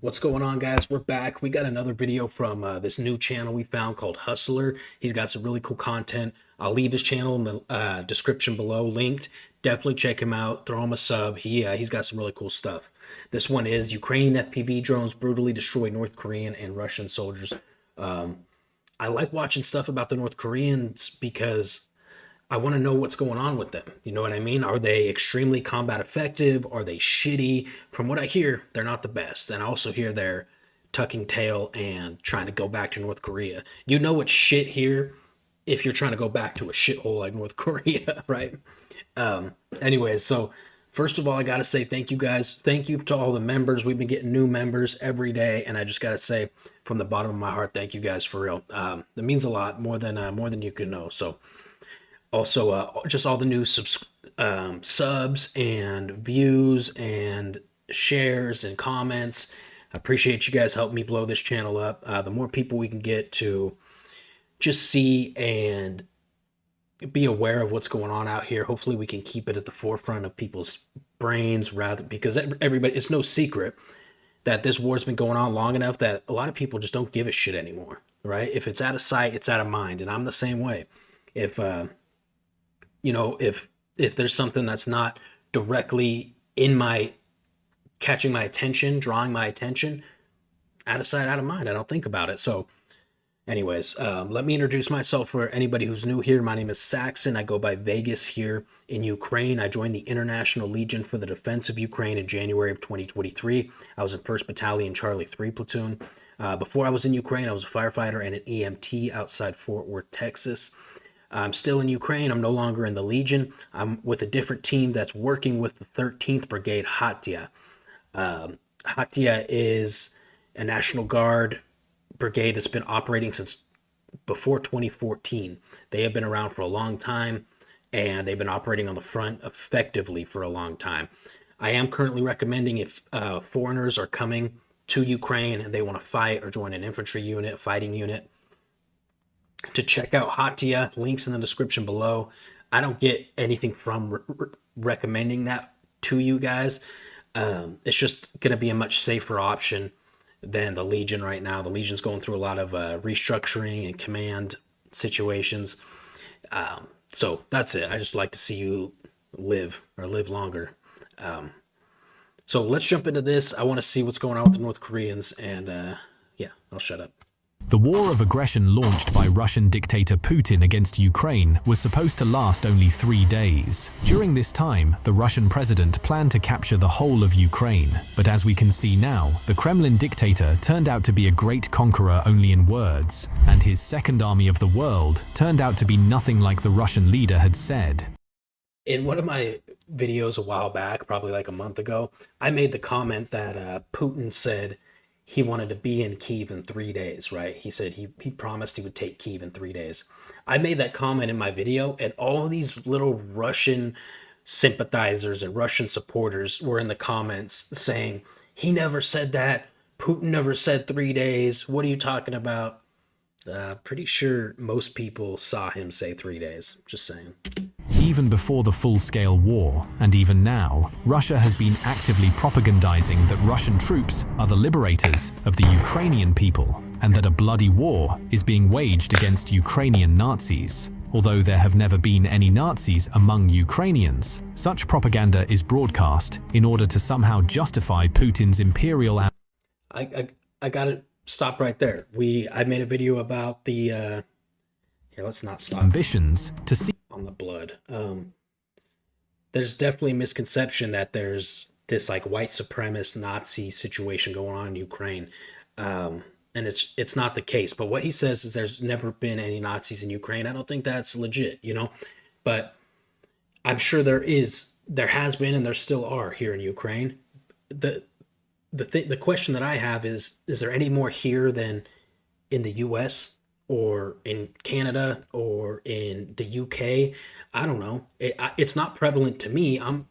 What's going on, guys? We're back. We got another video from this new channel we found called Hustler. He's got some really cool content. I'll leave his channel in the description below, linked. Definitely check him out. Throw him a sub. He's got some really cool stuff. This one is Ukrainian FPV drones brutally destroy North Korean and Russian soldiers. I like watching stuff about the North Koreans because I want to know what's going on with them. You know what I mean? Are they extremely combat effective? Are they shitty? From what I hear, they're not the best. And I also hear they're tucking tail and trying to go back to North Korea. You know it's shit here if you're trying to go back to a shithole like North Korea, right? Anyways, so first of all, I got to say thank you guys. Thank you to all the members. We've been getting new members every day. And I just got to say from the bottom of my heart, thank you guys for real. That means a lot, more than you can know. So also, just all the new subs and views and shares and comments. I appreciate you guys helping me blow this channel up. The more people we can get to just see and be aware of what's going on out here, hopefully we can keep it at the forefront of people's brains, rather, because everybody, it's no secret that this war's been going on long enough that a lot of people just don't give a shit anymore, right? If it's out of sight, it's out of mind, and I'm the same way. If if there's something that's not directly catching my attention, drawing my attention, out of sight, out of mind, I don't think about it. So anyways, let me introduce myself for anybody who's new here. My name is Saxon. I go by Vegas here in Ukraine. I joined the International Legion for the Defense of Ukraine in January of 2023. I was in 1st Battalion Charlie 3 Platoon. Before I was in Ukraine, I was a firefighter and an EMT outside Fort Worth, Texas. I'm still in Ukraine. I'm no longer in the Legion. I'm with a different team that's working with the 13th Brigade Hatia. Hatia is a National Guard brigade that's been operating since before 2014. They have been around for a long time, and they've been operating on the front effectively for a long time. I am currently recommending if foreigners are coming to Ukraine and they want to fight or join an infantry unit, a fighting unit, to check out Hatia. Links in the description below. I don't get anything from recommending that to you guys. It's just going to be a much safer option than the Legion right now. The Legion's going through a lot of restructuring and command situations. So that's it. I just like to see you live longer. So let's jump into this. I want to see what's going on with the North Koreans, and yeah, I'll shut up. The war of aggression launched by Russian dictator Putin against Ukraine was supposed to last only 3 days. During this time, the Russian president planned to capture the whole of Ukraine. But as we can see now, the Kremlin dictator turned out to be a great conqueror only in words, and his second army of the world turned out to be nothing like the Russian leader had said. In one of my videos a while back, probably like a month ago, I made the comment that Putin said he wanted to be in Kyiv in 3 days, right? He said he promised he would take Kyiv in 3 days. I made that comment in my video, and all these little Russian sympathizers and Russian supporters were in the comments saying, he never said that. Putin never said 3 days. What are you talking about? Pretty sure most people saw him say 3 days. Just saying. Even before the full-scale war, and even now, Russia has been actively propagandizing that Russian troops are the liberators of the Ukrainian people, and that a bloody war is being waged against Ukrainian Nazis. Although there have never been any Nazis among Ukrainians, such propaganda is broadcast in order to somehow justify Putin's imperial... I gotta stop right there. I made a video about the... Here, let's not stop. Ambitions to see... on the blood. There's definitely a misconception that there's this like white supremacist Nazi situation going on in Ukraine, and it's not the case. But what he says is there's never been any Nazis in Ukraine. I don't think that's legit, but I'm sure there has been, and there still are here in Ukraine. The question that I have is there any more here than in the U.S. or in Canada or in the UK? I don't know. It's not prevalent to me. I'm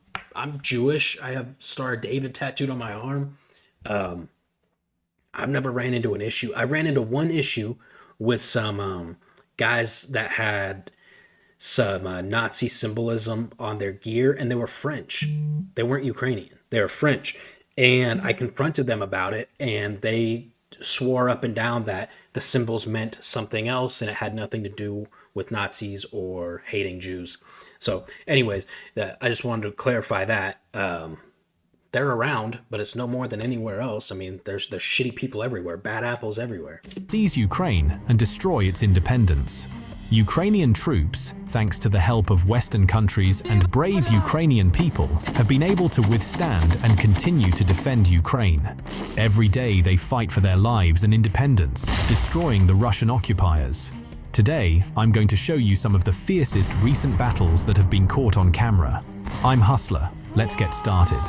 Jewish. I have Star of David tattooed on my arm. I've never ran into an issue. I ran into one issue with some guys that had some Nazi symbolism on their gear, and they were French. They weren't Ukrainian. They were French. And I confronted them about it, and they swore up and down that the symbols meant something else and it had nothing to do with Nazis or hating Jews. So anyways, I just wanted to clarify that. They're around, but it's no more than anywhere else. I mean, there's shitty people everywhere, bad apples everywhere. Seize Ukraine and destroy its independence. Ukrainian troops, thanks to the help of Western countries and brave Ukrainian people, have been able to withstand and continue to defend Ukraine. Every day they fight for their lives and independence, destroying the Russian occupiers. Today, I'm going to show you some of the fiercest recent battles that have been caught on camera. I'm Hustler. Let's get started.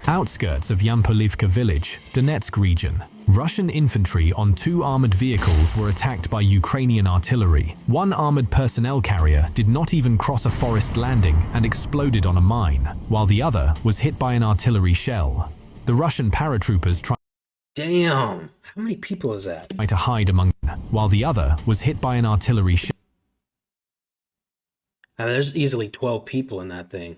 Outskirts of Yampolivka village, Donetsk region. Russian infantry on 2 armored vehicles were attacked by Ukrainian artillery. One armored personnel carrier did not even cross a forest landing and exploded on a mine, while the other was hit by an artillery shell. The Russian paratroopers tried Damn, how many people is that? to hide among them, while the other was hit by an artillery Now, there's easily 12 people in that thing.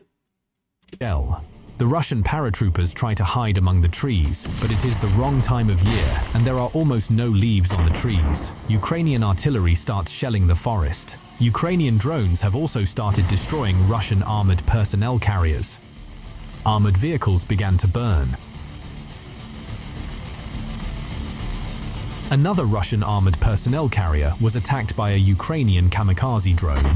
shell. The Russian paratroopers try to hide among the trees, but it is the wrong time of year and there are almost no leaves on the trees. Ukrainian artillery starts shelling the forest. Ukrainian drones have also started destroying Russian armored personnel carriers. Armored vehicles began to burn. Another Russian armored personnel carrier was attacked by a Ukrainian kamikaze drone.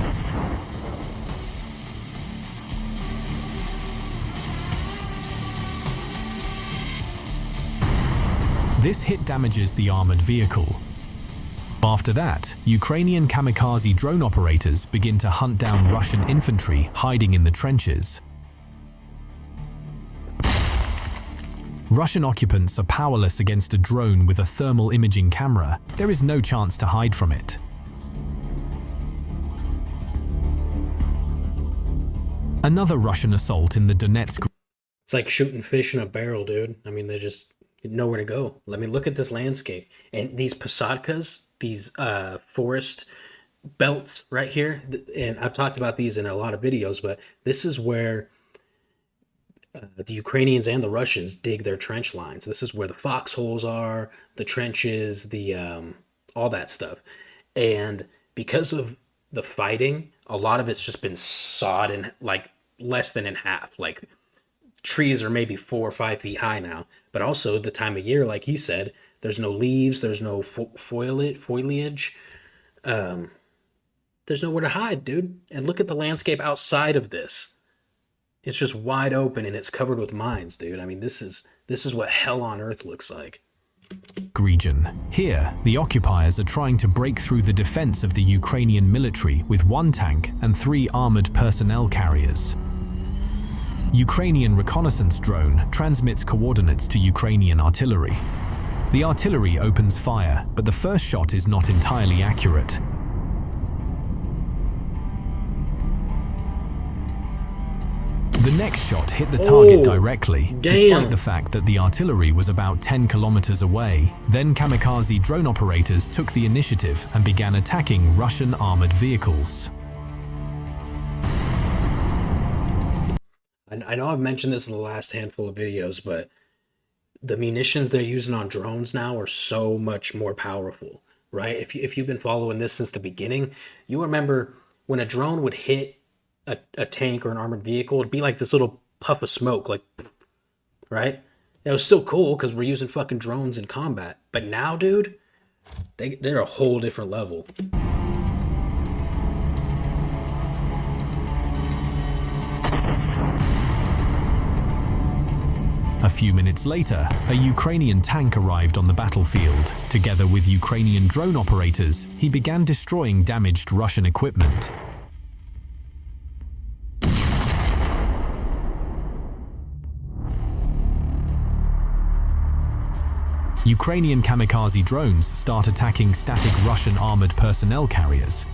This hit damages the armored vehicle. After that, Ukrainian kamikaze drone operators begin to hunt down Russian infantry hiding in the trenches. Russian occupants are powerless against a drone with a thermal imaging camera. There is no chance to hide from it. Another Russian assault in the Donetsk. It's like shooting fish in a barrel, dude. I mean, they just nowhere to go. Let me look at this landscape. And these posadkas, these forest belts right here, and I've talked about these in a lot of videos, but this is where the Ukrainians and the Russians dig their trench lines. This is where the foxholes are, the trenches, the all that stuff. And because of the fighting, a lot of it's just been sawed in like less than in half. Like trees are maybe 4 or 5 feet high now, but also the time of year, like he said, there's no leaves, there's no foliage. There's nowhere to hide, dude. And look at the landscape outside of this. It's just wide open and it's covered with mines, dude. I mean, this is what hell on earth looks like. Region. Here, the occupiers are trying to break through the defense of the Ukrainian military with 1 tank and 3 armored personnel carriers. Ukrainian reconnaissance drone transmits coordinates to Ukrainian artillery. The artillery opens fire, but the first shot is not entirely accurate. The next shot hit the target directly, despite the fact that the artillery was about 10 kilometers away. Then kamikaze drone operators took the initiative and began attacking Russian armored vehicles. I know I've mentioned this in the last handful of videos, but the munitions they're using on drones now are so much more powerful, right? If you've been following this since the beginning, you remember when a drone would hit a tank or an armored vehicle, it'd be like this little puff of smoke, like, right? It was still cool because we're using fucking drones in combat. But now, dude, they're a whole different level. A few minutes later, a Ukrainian tank arrived on the battlefield. Together with Ukrainian drone operators, he began destroying damaged Russian equipment. Ukrainian kamikaze drones start attacking static Russian armored personnel carriers.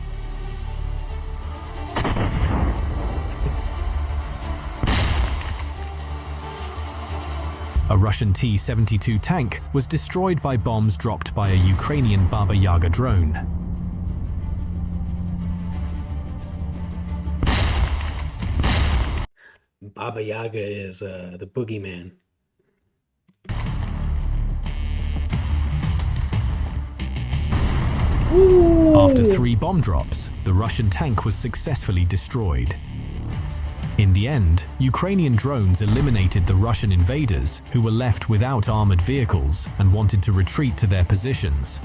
A Russian T-72 tank was destroyed by bombs dropped by a Ukrainian Baba Yaga drone. Baba Baba Yaga is the boogeyman. After 3 bomb drops, the Russian tank was successfully destroyed. In the end, Ukrainian drones eliminated the Russian invaders, who were left without armored vehicles and wanted to retreat to their positions.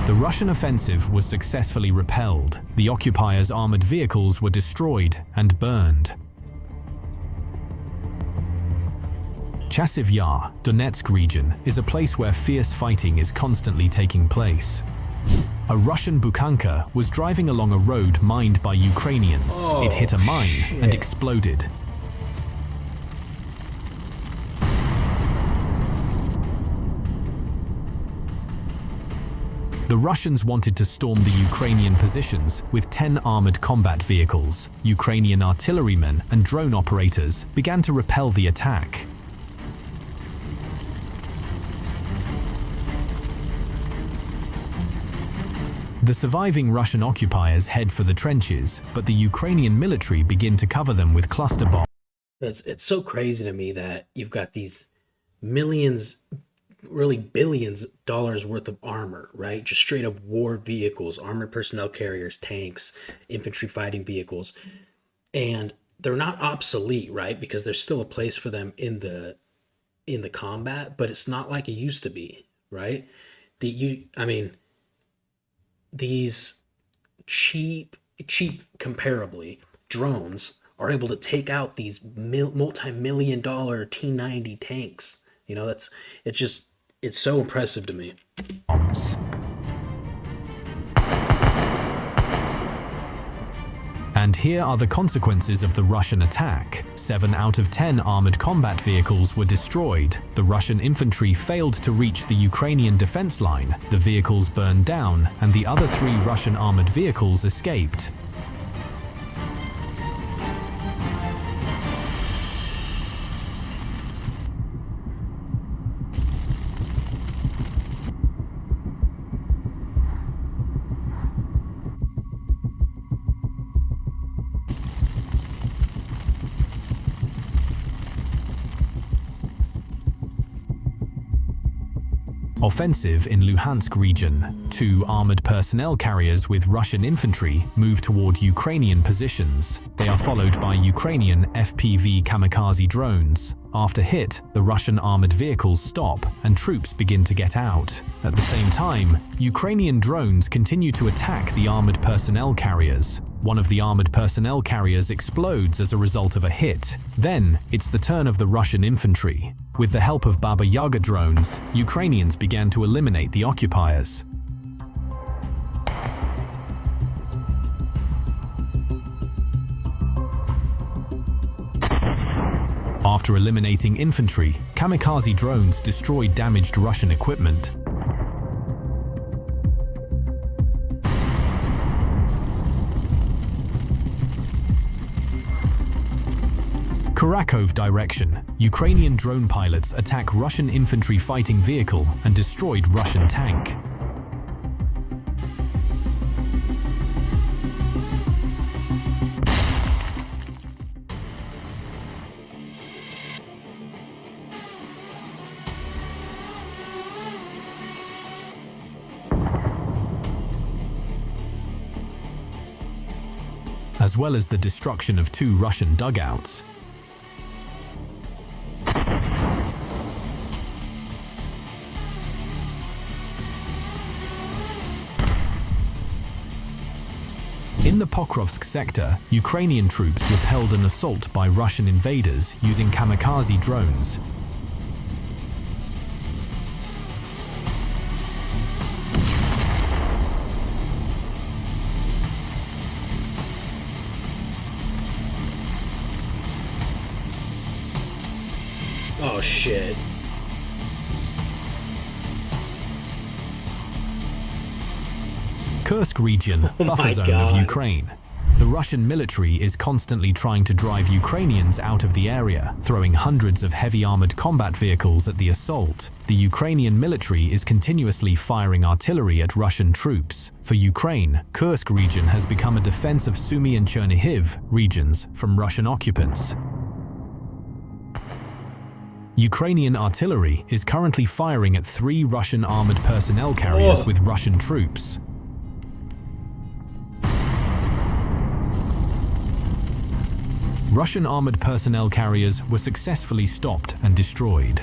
The Russian offensive was successfully repelled. The occupiers' armored vehicles were destroyed and burned. Chasiv Yar, Donetsk region, is a place where fierce fighting is constantly taking place. A Russian Bukhanka was driving along a road mined by Ukrainians. It hit a mine and exploded. The Russians wanted to storm the Ukrainian positions with 10 armored combat vehicles. Ukrainian artillerymen and drone operators began to repel the attack. The surviving Russian occupiers head for the trenches, but the Ukrainian military begin to cover them with cluster bombs. It's so crazy to me that you've got these millions, really billions of dollars worth of armor, right? Just straight up war vehicles, armored personnel carriers, tanks, infantry fighting vehicles. And they're not obsolete, right? Because there's still a place for them in the combat, but it's not like it used to be, right? These cheap comparably drones are able to take out these multi-million dollar T-90 tanks. You know, it's so impressive to me. And here are the consequences of the Russian attack. 7 out of 10 armored combat vehicles were destroyed. The Russian infantry failed to reach the Ukrainian defense line. The vehicles burned down, and the other 3 Russian armored vehicles escaped. Offensive in Luhansk region. 2 armored personnel carriers with Russian infantry move toward Ukrainian positions. They are followed by Ukrainian FPV kamikaze drones. After hit, the Russian armored vehicles stop and troops begin to get out. At the same time, Ukrainian drones continue to attack the armored personnel carriers. One of the armored personnel carriers explodes as a result of a hit. Then, it's the turn of the Russian infantry. With the help of Baba Yaga drones, Ukrainians began to eliminate the occupiers. After eliminating infantry, kamikaze drones destroyed damaged Russian equipment. Kharkov direction. Ukrainian drone pilots attack Russian infantry fighting vehicle and destroyed Russian tank. As well as the destruction of 2 Russian dugouts. In the Pokrovsk sector, Ukrainian troops repelled an assault by Russian invaders using kamikaze drones. Oh shit. Kursk region, buffer zone of Ukraine. The Russian military is constantly trying to drive Ukrainians out of the area, throwing hundreds of heavy armored combat vehicles at the assault. The the Ukrainian military is continuously firing artillery at Russian troops. For Ukraine, Kursk region has become a defense of Sumy and Chernihiv regions from Russian occupants. Ukrainian artillery is currently firing at 3 Russian armored personnel carriers with Russian troops. Russian armored personnel carriers were successfully stopped and destroyed.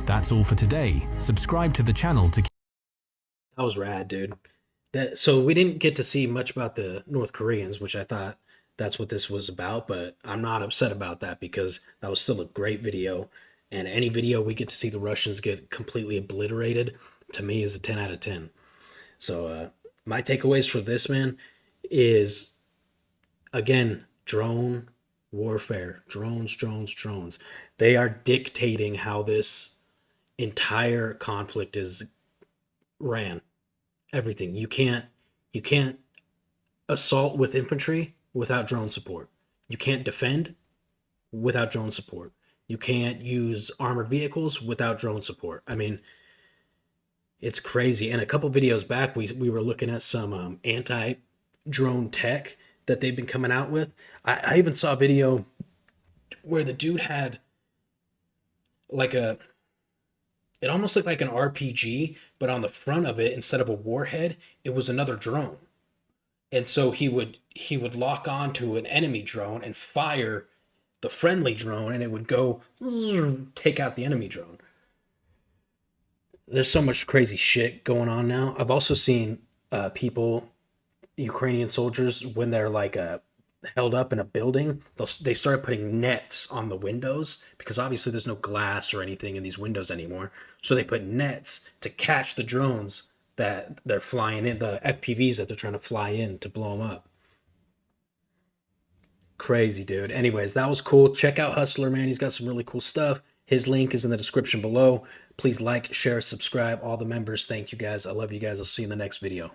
That's all for today. Subscribe to the channel to keep. That was rad, dude. So we didn't get to see much about the North Koreans, which I thought that's what this was about, but I'm not upset about that because that was still a great video. And any video we get to see the Russians get completely obliterated, to me, is a 10 out of 10. So my takeaways for this, man, is, again, drone warfare. Drones. They are dictating how this entire conflict is ran. Everything. You can't assault with infantry without drone support. You can't defend without drone support. You can't use armored vehicles without drone support. I mean, it's crazy. And a couple videos back, we were looking at some anti-drone tech that they've been coming out with. I even saw a video where the dude had like it almost looked like an RPG, but on the front of it, instead of a warhead, it was another drone. And so he would lock on to an enemy drone and fire the friendly drone, and it would go take out the enemy drone. There's so much crazy shit going on now. I've also seen people, Ukrainian soldiers, when they're like held up in a building, they started putting nets on the windows because obviously there's no glass or anything in these windows anymore. So they put nets to catch the drones that they're flying in, the FPVs that they're trying to fly in to blow them up. Crazy, dude. Anyways, that was cool. Check out Hustler, man. He's got some really cool stuff. His link is in the description below. Please like, share, subscribe. All the members, thank you guys. I love you guys. I'll see you in the next video.